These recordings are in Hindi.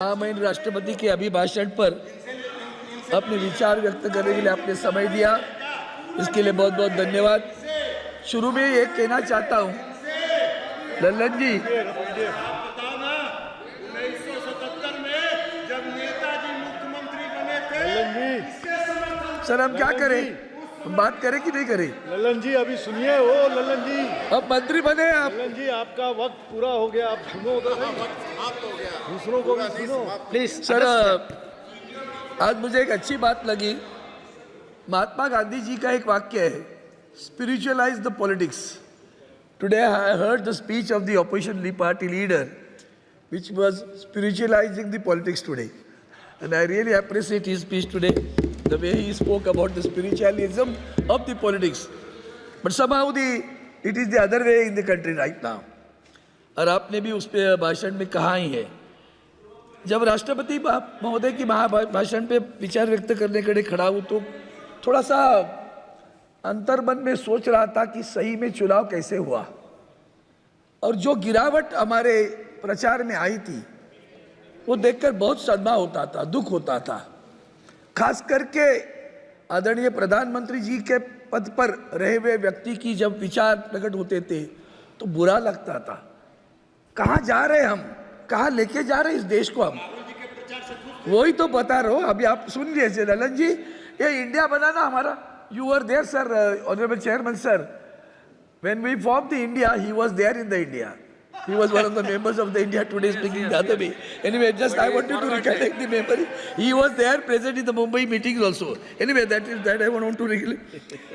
महामहिम राष्ट्रपति के अभिभाषण पर अपने विचार व्यक्त करने के लिए आपने समय दिया, इसके लिए बहुत बहुत धन्यवाद। शुरू में ये कहना चाहता हूँ, लल्लन जी, 1977 में जब नेताजी मुख्यमंत्री बने थे, सर हम क्या करें, बात करें कि नहीं करें? लल्लन जी अभी सुनिए, ओ लल्लन जी, अब मंत्री बने आप। लल्लन जी आपका वक्त पूरा हो गया, आप सुनो तो नहीं, दूसरों को भी सुनो प्लीज। सर आज मुझे एक अच्छी बात लगी, महात्मा गांधी जी का एक वाक्य है, spiritualise the politics. Today I heard the speech of the opposition party leader which was spiritualizing the politics today, and I really appreciate his speech today, the way he spoke about the spiritualism of the politics, but somehow it is the other way in the country right now. और आपने भी उस पे भाषण में कहा ही है, जब राष्ट्रपति महोदय की महाभाषण पे विचार व्यक्त करने के लिए खड़ा हूँ तो थोड़ा सा अंतर्मन में सोच रहा था कि सही में चुनाव कैसे हुआ, और जो गिरावट हमारे प्रचार में आई थी वो देखकर बहुत सदमा होता था, दुख होता था। खास करके आदरणीय प्रधानमंत्री जी के पद पर रहे हुए व्यक्ति की जब विचार प्रकट होते थे तो बुरा लगता था। कहाँ जा रहे हम, कहाँ लेके जा रहे इस देश को हम, वही तो बता रहा हूँ। अभी आप सुन लीजिए ललन जी, ये इंडिया बनाना हमारा, you are there sir, honourable chairman sir, when we formed the India, he was there in the India. He was one of the members of the India Today speaking the other way. Anyway, just I wanted to recollect the memory. He was there present in the Mumbai meetings also. Anyway, that I want to recollect.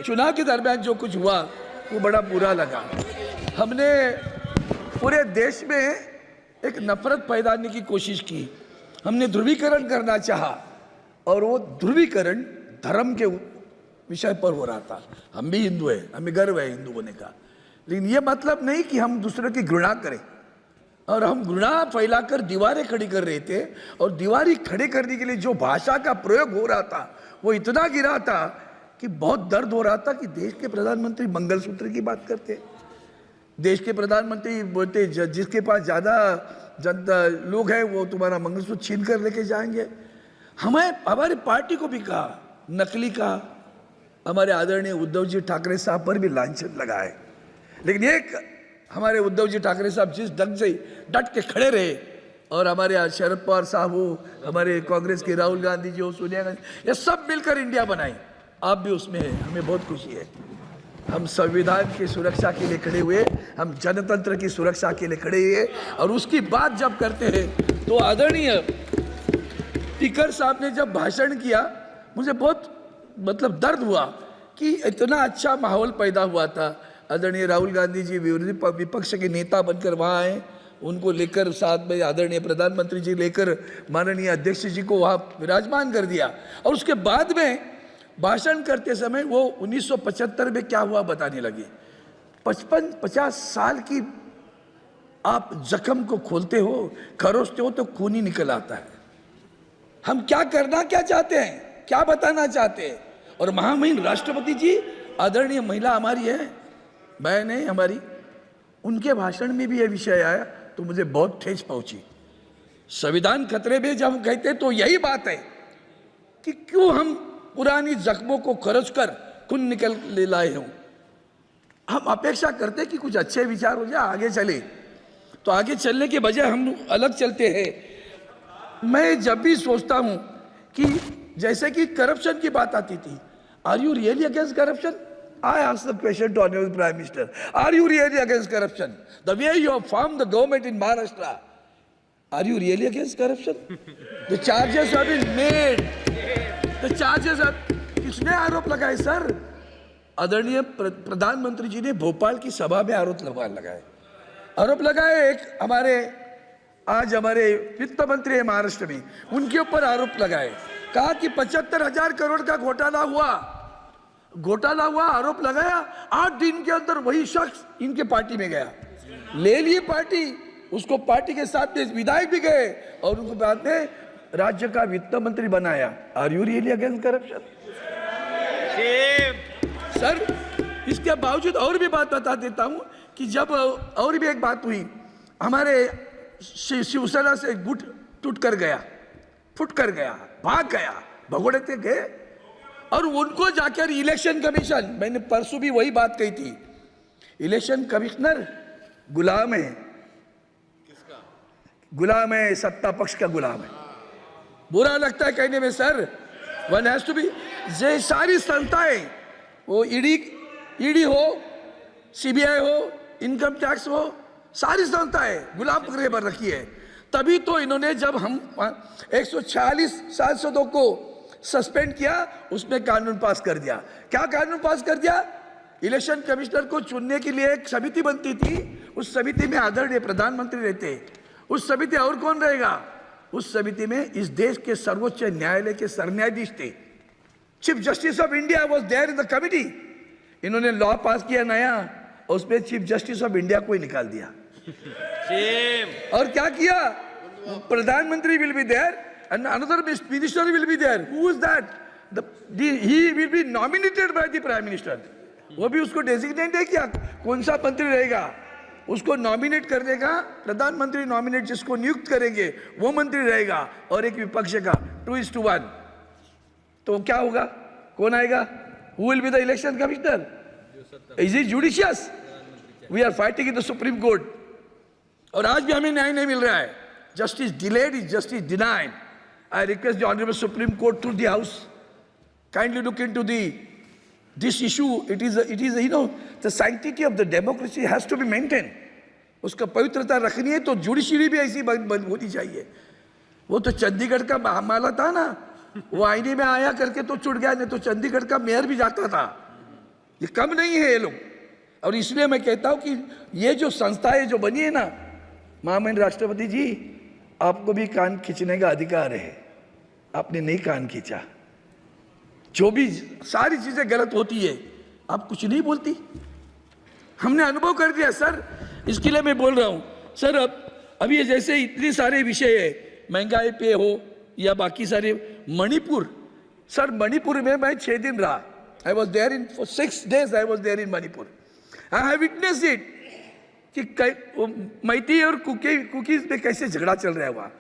चुनाव के दरमियान जो कुछ हुआ वो बड़ा बुरा लगा। हमने पूरे देश में एक नफरत पैदा करने की कोशिश की, हमने ध्रुवीकरण करना चाहा, और वो ध्रुवीकरण धर्म के विषय पर हो रहा था। हम भी हिंदू हैं, हमें गर्व है हिंदू होने का, लेकिन ये मतलब नहीं कि हम दूसरे की घृणा करें, और हम घृणा फैलाकर दीवारें खड़ी कर रहे थे, और दीवारें खड़े करने के लिए जो भाषा का प्रयोग हो रहा था वो इतना गिरा था कि बहुत दर्द हो रहा था कि देश के प्रधानमंत्री मंगलसूत्र की बात करते, देश के प्रधानमंत्री बोलते जिसके पास ज़्यादा जनता लोग हैं वो तुम्हारा मंगलसूत्र छीन कर लेके जाएंगे। हमें हमारी पार्टी को भी कहा, नकली कहा, हमारे आदरणीय उद्धव जी ठाकरे साहब पर भी लांछन लगाए, लेकिन एक हमारे उद्धव जी ठाकरे साहब जिस ढंग से डट के खड़े रहे, और हमारे शरद पवार साहब हो, हमारे कांग्रेस के राहुल गांधी जी हो, सोनिया गांधी, ये सब मिलकर इंडिया बनाई, आप भी उसमें हैं, हमें बहुत खुशी है। हम संविधान की सुरक्षा के लिए खड़े हुए, हम जनतंत्र की सुरक्षा के लिए खड़े हुए, और उसकी बात जब करते हैं तो आदरणीय स्पीकर साहब ने जब भाषण किया मुझे बहुत मतलब दर्द हुआ कि इतना अच्छा माहौल पैदा हुआ था। आदरणीय राहुल गांधी जी विपक्ष के नेता बनकर वहाँ आए, उनको लेकर साथ में आदरणीय प्रधानमंत्री जी लेकर माननीय अध्यक्ष जी को वहाँ विराजमान कर दिया, और उसके बाद में भाषण करते समय वो 1975 में क्या हुआ बताने लगे। 55-50 साल की आप जख्म को खोलते हो, खरोचते हो तो खून ही निकल आता है। हम क्या करना क्या चाहते हैं, क्या बताना चाहते हैं, और महामहिम राष्ट्रपति जी आदरणीय महिला हमारी है, मैं नहीं हमारी, उनके भाषण में भी यह विषय आया तो मुझे बहुत ठेस पहुंची। संविधान खतरे में जब हम कहते तो यही बात है कि क्यों हम पुरानी जख्मों को खरोच कर खून निकल ले लाए हों। हम अपेक्षा करते कि कुछ अच्छे विचार हो जाए, आगे चले, तो आगे चलने के बजाय हम अलग चलते हैं। मैं जब भी सोचता हूँ कि जैसे कि करप्शन की बात आती थी, are you really against corruption? I ask the question to honourable prime minister, are you really against corruption? The way you have formed the government in Maharashtra, are you really against corruption? The charges have been made, the charges किसने आरोप लगाए सर? आदरणीय प्रधानमंत्री जी ने भोपाल की सभा में आरोप लगाए। एक हमारे आज हमारे वित्त मंत्री है महाराष्ट्र में, उनके ऊपर आरोप लगाए, कहा कि 75,000 करोड़ का घोटाला हुआ, आरोप लगाया। 8 दिन के अंदर वही शख्स इनके पार्टी में गया, ले लिए पार्टी, उसको पार्टी के साथ में विधायक भी गए, और उनको बाद में राज्य का वित्त मंत्री बनाया। Are you really against corruption? Sir इसके बावजूद और भी बात बता देता हूं कि जब और भी एक बात हुई, हमारे शिवसेना से गुट टूट कर गया, फुट कर गया, भाग गया, भगोड़े थे गए। और उनको जाकर इलेक्शन कमीशन, मैंने परसों भी वही बात कही थी, इलेक्शन कमिश्नर गुलाम है, गुलाम है, सत्ता पक्ष का गुलाम है। बुरा लगता है कहने में sir, one has to be, ये सारी संस्थाएं, वो ईडी हो, सीबीआई हो, इनकम टैक्स हो, सारी संस्थाएं गुलाम पकड़े पर रखी है। तभी तो इन्होंने जब हम 146 सांसदों को सस्पेंड किया, उसमें कानून पास कर दिया। क्या कानून पास कर दिया? इलेक्शन कमिश्नर को चुनने के लिए एक समिति बनती थी, उस समिति में आदरणीय प्रधानमंत्री रहते, उस समिति और कौन रहेगा? उस समिति में इस देश के सर्वोच्च न्यायालय के सरन्यायाधीश थे, chief justice of India was there in the committee. इन्होंने लॉ पास किया नया, और उसमें चीफ जस्टिस ऑफ इंडिया को ही निकाल दिया। और क्या किया? प्रधानमंत्री will be there and another minister will be there. Who is that? He will be nominated by the prime minister. वो भी उसको डेजिग्नेट है क्या कौन सा मंत्री रहेगा, उसको नॉमिनेट कर देगा प्रधानमंत्री। नॉमिनेट जिसको नियुक्त करेंगे वो मंत्री रहेगा, और एक विपक्ष का 2:1। तो क्या होगा? कौन आएगा? Who will be the election commissioner? Is it judicious? We are fighting in the supreme court, और आज भी हमें न्याय नहीं मिल रहा है। Justice delayed is justice denied. I request the honourable supreme court through the house, kindly look into this issue. It is you know, the sanctity of the democracy has to be maintained. उसका पवित्रता रखनी है तो जुडिशरी भी ऐसी बंद होनी चाहिए। वो तो चंडीगढ़ का मामला था ना, वो आईने में आया करके तो छुट गया, नहीं तो चंडीगढ़ का मेयर भी जाता था। ये कम नहीं है ये लोग। और इसलिए मैं कहता हूँ कि ये जो संस्थाएं जो बनी है ना, महामहिम राष्ट्रपति जी, आपको भी कान खींचने का अधिकार है, आपने नहीं कान खींचा। जो भी सारी चीजें गलत होती है, आप कुछ नहीं बोलती। हमने अनुभव कर दिया सर, इसके लिए मैं बोल रहा हूं सर। अब ये जैसे इतने सारे विषय है, महंगाई पे हो या बाकी सारे, मणिपुर सर, मणिपुर में मैं 6 दिन रहा। I was there in for 6 days। I was there in Manipur. I have witness it कि मैती और कुकीज में कैसे झगड़ा चल रहा है वहाँ,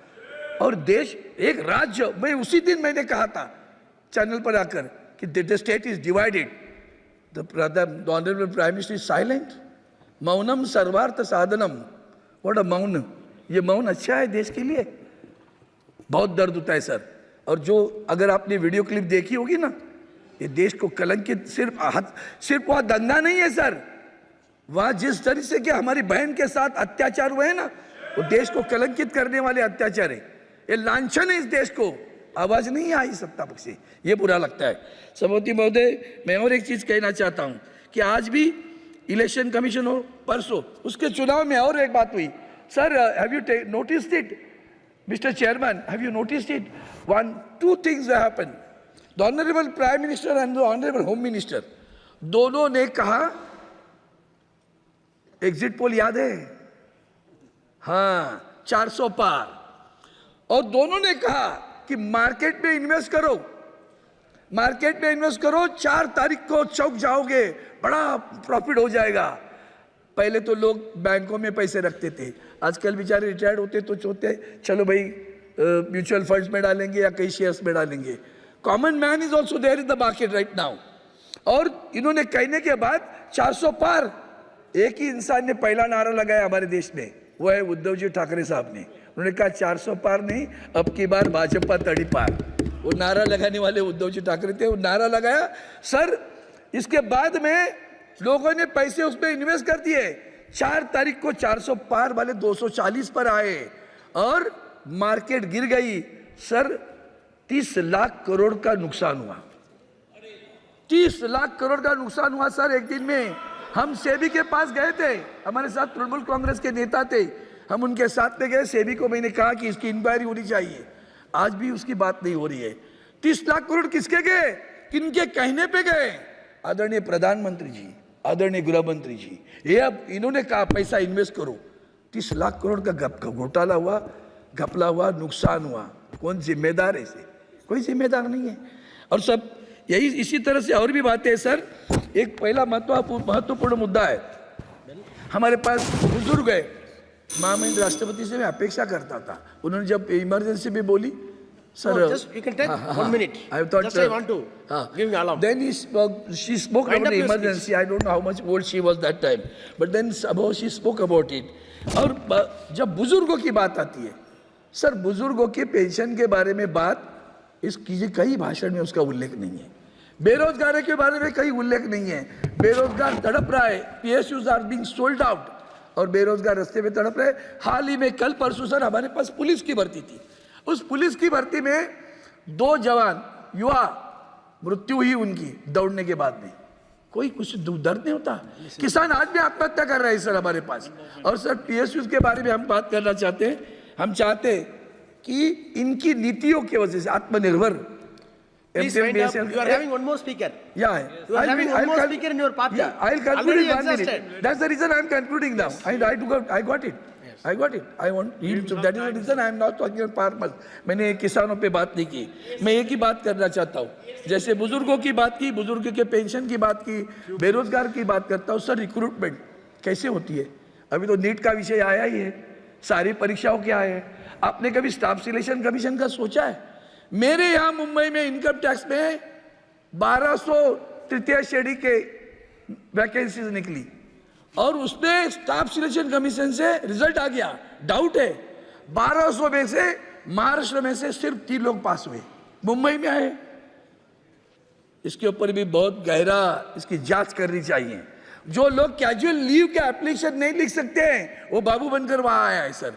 और देश एक राज्य। मैं उसी दिन मैंने कहा था चैनल पर आकर कि the state is divided. The honourable prime minister is silent. मौनम सर्वार्थ साधनम। व्हाट अ मौन। ये मौन अच्छा है देश के लिए? बहुत दर्द होता है सर। और जो अगर आपने वीडियो क्लिप देखी होगी ना, ये देश को कलंकित, सिर्फ वहाँ दंगा नहीं है सर, वहाँ जिस तरह से कि हमारी बहन के साथ अत्याचार हुए हैं ना, वो देश को कलंकित करने वाले अत्याचार है। ये लांछन है इस देश को। आवाज नहीं आई सत्ता पक्ष से, ये बुरा लगता है। सभापति महोदय, मैं और एक चीज कहना चाहता हूं कि आज भी इलेक्शन कमीशन हो, परसों उसके चुनाव में और एक बात हुई sir. Have you noticed it mister chairman? Have you noticed it? 2 things happen. The honourable prime minister and the honourable home minister दोनों ने कहा, एग्जिट पोल याद है? हाँ, 400 पार। और दोनों ने कहा कि मार्केट में इन्वेस्ट करो, मार्केट में इन्वेस्ट करो, 4 तारीख को चौक जाओगे, बड़ा प्रॉफिट हो जाएगा। पहले तो लोग बैंकों में पैसे रखते थे, आजकल बेचारे रिटायर्ड होते तो सोचते चलो भाई म्यूचुअल फंड्स में डालेंगे या कई शेयर्स में डालेंगे। Common man is also there in the market right now. और इन्होंने कहने के बाद 400 पार, एक ही इंसान ने पहला नारा लगाया हमारे देश में, वो है उद्धव जी ठाकरे साहब ने। उन्होंने कहा 400 पार नहीं, अब की बार भाजपा तड़ी पार। वो नारा लगाने वाले उद्धव जी ठाकरे थे, वो नारा लगाया सर। इसके बाद में लोगों ने पैसे उसमें इन्वेस्ट कर दिए। 4 तारीख को 400 पार वाले 240 पर आए और मार्केट गिर गई सर। 30 लाख करोड़ का नुकसान हुआ। 30 लाख करोड़ का नुकसान हुआ सर एक दिन में। हम सेबी के पास गए थे, हमारे साथ तृणमूल कांग्रेस के नेता थे, हम उनके साथ में गए। सेबी को मैंने कहा कि इसकी इंक्वायरी होनी चाहिए, आज भी उसकी बात नहीं हो रही है। 30 लाख करोड़ किसके गए, किनके कहने पे गए? आदरणीय प्रधानमंत्री जी, आदरणीय गृह मंत्री जी, ये अब इन्होंने कहा पैसा इन्वेस्ट करो। 30 लाख करोड़ का घोटाला हुआ, घपला हुआ, नुकसान हुआ। कौन जिम्मेदार है इसे? कोई जिम्मेदार नहीं है। और सब यही इसी तरह से और भी बातें हैं सर। एक पहला महत्वपूर्ण मुद्दा है, हमारे पास बुजुर्ग है, महामहिम राष्ट्रपति से मैं अपेक्षा करता था, उन्होंने जब इमरजेंसी में बोली sir, No, just you can take 1 minute. I thought, Just I want to give me alarm. Then she spoke Wind about up the your emergency. I don't know how much old she was that time, but then somehow she spoke about it. और जब बुजुर्गों की बात आती है, सर बुजुर्गों के पेंशन के बारे में बात इस कीजिए, कई भाषण में उसका उल्लेख नहीं है। बेरोजगारी के बारे में कहीं उल्लेख नहीं है। बेरोजगार तड़प रहा है, PSUs are being sold out, और बेरोजगार रास्ते में तड़प रहे। हाल ही में कल परसों सर हमारे पास पुलिस की भर्ती थी, उस पुलिस की भर्ती में 2 जवान युवा मृत्यु हुई उनकी दौड़ने के बाद में। कोई कुछ दर्द नहीं होता। किसान आज भी आत्महत्या कर रहे हैं सर हमारे पास। और सर PSUs के बारे में हम बात करना चाहते हैं। हम चाहते हैं कि इनकी नीतियों की वजह से आत्मनिर्भर Please wind up. You are having one more speaker. Yeah, You are having one more speaker in your party. Yeah, I'll conclude Already in 1 minute. exhausted. That's the reason I'm concluding now. I got it. I got it. I want him to. That is the reason I'm not talking on farmers. मैंने किसानों पे बात नहीं की। मैं एक ही बात करना चाहता हूँ। जैसे बुजुर्गों की बात की, बुजुर्ग के पेंशन की बात की, बेरोजगार की बात करता हूँ। सर रिक्रूटमेंट कैसे होती है? अभी तो नीट का विषय आया ही है, सारी परीक्षाओं क्या है। आपने कभी स्टाफ सिलेक्शन कमीशन का सोचा है? मेरे यहाँ मुंबई में इनकम टैक्स में 1200 तृतीय श्रेणी के वैकेंसीज निकली, और उसमें स्टाफ सिलेक्शन कमीशन से रिजल्ट आ गया। डाउट है, 1200 में से महाराष्ट्र में से सिर्फ 3 लोग पास हुए, मुंबई में आए। इसके ऊपर भी बहुत गहरा इसकी जांच करनी चाहिए। जो लोग कैजुअल लीव के एप्लीकेशन नहीं लिख सकते हैं, वो बाबू बनकर वहां आया है सर।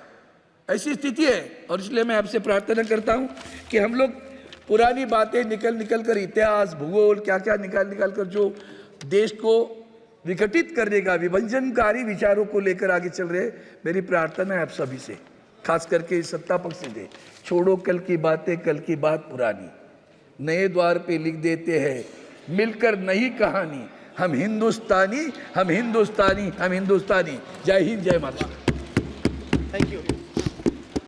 ऐसी स्थिति है। और इसलिए मैं आपसे प्रार्थना करता हूं कि हम लोग पुरानी बातें निकल कर, इतिहास भूगोल क्या क्या निकाल कर जो देश को विघटित करने का विभजनकारी विचारों को लेकर आगे चल रहे, मेरी प्रार्थना है आप सभी से, खास करके सत्ता पक्ष से, छोड़ो कल की बातें, कल की बात पुरानी, नए द्वार पे लिख देते हैं मिलकर नई कहानी। हम हिंदुस्तानी, हम हिंदुस्तानी, हम हिंदुस्तानी। जय हिंद, जय महाराष्ट्र। Thank you.